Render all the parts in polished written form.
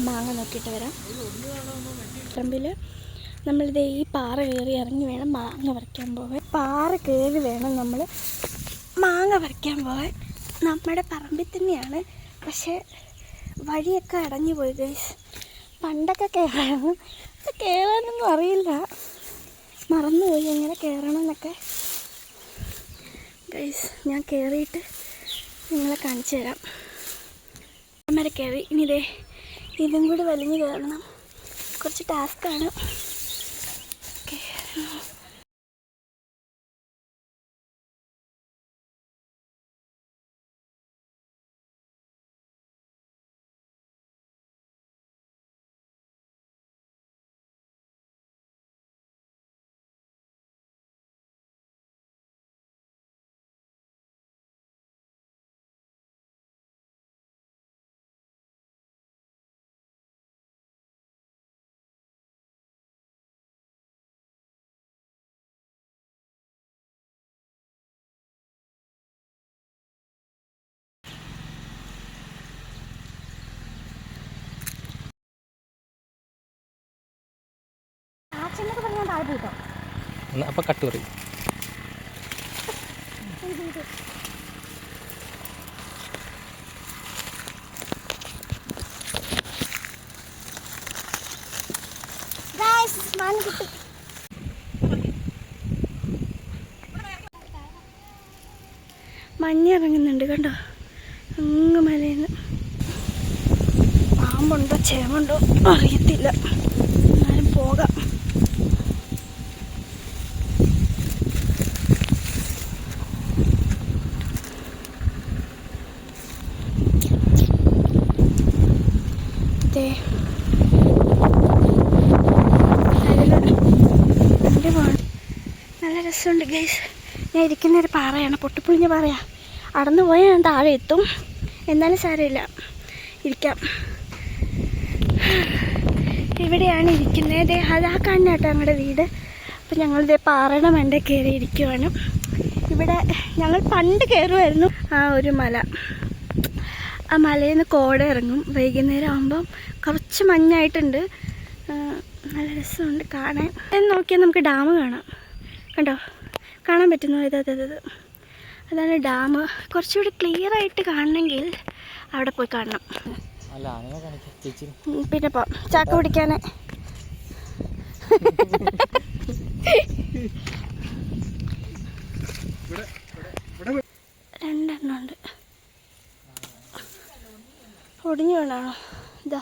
മാങ്ങ നോക്കിയിട്ട് വരാം. പറമ്പിൽ നമ്മളിത് ഈ പാറ കയറി ഇറങ്ങി വേണം മാങ്ങ പറിക്കാൻ പോകാൻ. പാറ കയറി വേണം നമ്മൾ മാങ്ങ പറിക്കാൻ പോകാൻ. നമ്മുടെ പറമ്പിൽ തന്നെയാണ്, പക്ഷേ വഴിയൊക്കെ അടഞ്ഞു പോയി ഗൈസ്. പണ്ടൊക്കെ കയറാനൊന്നും അറിയില്ല, മറന്നുപോയി എങ്ങനെ കയറണം എന്നൊക്കെ. ഗൈസ് ഞാൻ കയറിയിട്ട് നിങ്ങളെ കാണിച്ചു തരാം. വരെ കയറി. ഇനി ഇതും കൂടി വലിഞ്ഞ് കയറണം, കുറച്ച് ടാസ്ക്കാണ്. ആച്ചെന്നൊക്കെ പറഞ്ഞാൽ താഴെ പോയിട്ടോ. അപ്പം കട്ട് പറയും. മഞ്ഞിറങ്ങുന്നുണ്ട് കണ്ടോ, അങ്ങ് മലയിന്ന്. പാമ്പുണ്ടോ ചേമുണ്ടോ അറിയത്തില്ല, എന്നാലും പോകാം. നല്ല രസമുണ്ട് ഗൈസ്. ഞാൻ ഇരിക്കുന്നൊരു പാറയാണ്, പൊട്ടിപ്പൊളിഞ്ഞ പാറയാണ്. അടന്നു പോയാൽ ഞാൻ താഴെ എത്തും, എന്നാലും സാരമില്ല, ഇരിക്കാം. ഇവിടെയാണ് ഇരിക്കുന്നത്. അതാ കാണുന്ന കേട്ടോ ഞങ്ങളുടെ വീട്. അപ്പം ഞങ്ങളിതേ പാറയുടെ മണ്ടയിൽ കയറി ഇരിക്കുവാണ്. ഇവിടെ ഞങ്ങൾ പണ്ട് കയറുമായിരുന്നു ആ ഒരു മല. ആ മലയിൽ നിന്ന് കോട ഇറങ്ങും വൈകുന്നേരം ആകുമ്പം. കുറച്ച് മഞ്ഞായിട്ടുണ്ട്, നല്ല രസമുണ്ട് കാണാൻ. നോക്കിയാൽ നമുക്ക് ഡാം കാണാം. കണ്ടോ, കാണാൻ പറ്റുന്നു? ഇത് അതാണ് ഡാം. കുറച്ചുകൂടി ക്ലിയർ ആയിട്ട് കാണണമെങ്കിൽ അവിടെ പോയി കാണണം. പിന്നെ പോ ചാക്ക പിടിക്കാൻ. രണ്ടെണ്ണം ഉണ്ട്. ഒടിഞ്ഞു വേണോ? ഇതാ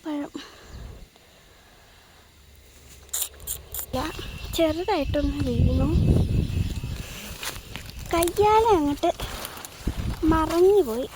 പഴം. ചെറുതായിട്ടൊന്ന് വീണു, കയ്യാലെ അങ്ങോട്ട് മറഞ്ഞു പോയി.